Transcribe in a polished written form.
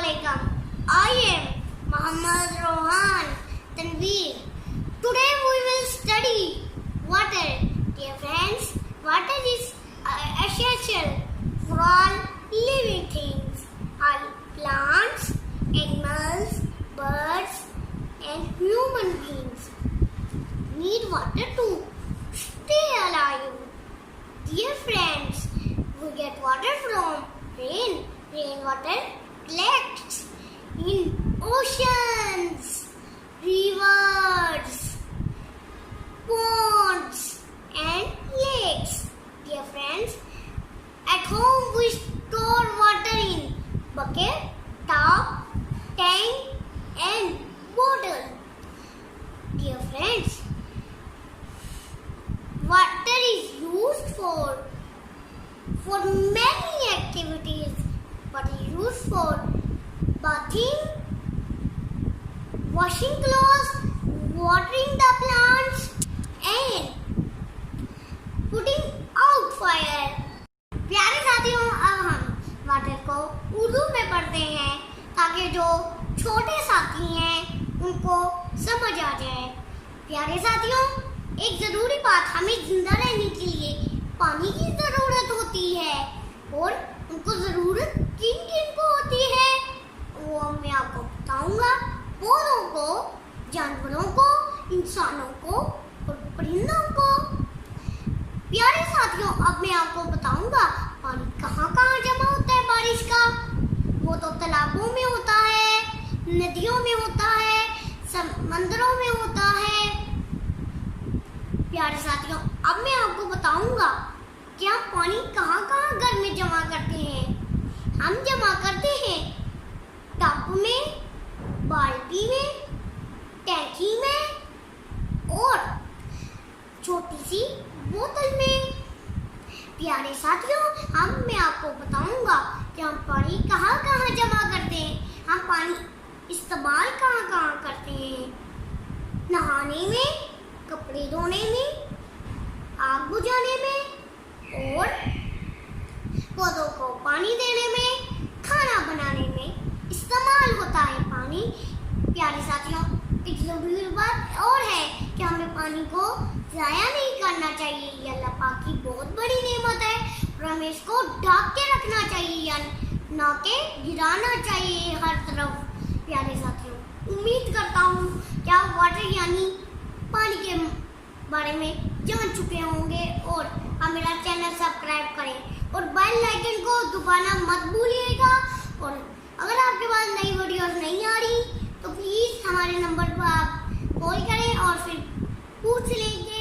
Assalamualaikum. I am Muhammad Rohan Tanveer. Today we will study water. Dear friends, water is essential for all living things. All plants, animals, birds and human beings need water to stay alive. Dear friends, we get water from rain. Rainwater collects in oceans, rivers, ponds and lakes. Dear friends, at home we store water in bucket, tub, tank and bottle. Dear friends, water is used for many activities. Water is used for bathing, washing clothes, watering the plants and putting out fire. प्यारे साथियों, अब हम water को उर्दू में पढ़ते हैं ताकि जो छोटे साथी हैं उनको समझ आ जाए। प्यारे साथियों, एक जरूरी बात, हमें जिंदा रहने के लिए पानी की जरूरत होती है और उनको जरूरत किन किन को होती है वो मैं आपको बताऊंगा। पौधों को, जानवरों को, इंसानों को और परिंदों को। प्यारे साथियों, अब मैं आपको बताऊंगा पानी कहाँ कहाँ जमा होता है बारिश का। वो तो तालाबों में होता है, नदियों में होता है, समंदरों में होता है। प्यारे साथियों, अब मैं आपको बताऊंगा कि हम पानी कहाँ कहाँ घर में जमा करते हैं। हम जमा करते हैं टब में, बाल्टी में, टैंकी में और छोटी सी बोतल में। प्यारे साथियों, अब मैं आपको बताऊंगा कि हम पानी कहाँ कहाँ जमा करते हैं। हम पानी इस्तेमाल कहाँ कहाँ करते हैं। नहाने में, कपड़े धोने में, आग बुझाने में और पौधों को पानी देने में, खाना बनाने में इस्तेमाल होता है पानी। प्यारे साथियों, एक जरूरी बात और है कि हमें पानी को ज़ाया नहीं करना चाहिए। ये अल्लाह पाक की बहुत बड़ी नेमत है और हमें इसको ढक के रखना चाहिए या ना के गिराना चाहिए हर तरफ। प्यारे साथियों, उम्मीद करता हूँ कि आप वाटर यानी पानी के बारे में जान चुके होंगे और आप मेरा चैनल सब्सक्राइब करें और बेल आइकन को दबाना मत भूलिएगा। और अगर आपके पास नई वीडियोस नहीं आ रही तो प्लीज़ हमारे नंबर पर आप कॉल करें और फिर पूछ लेंगे।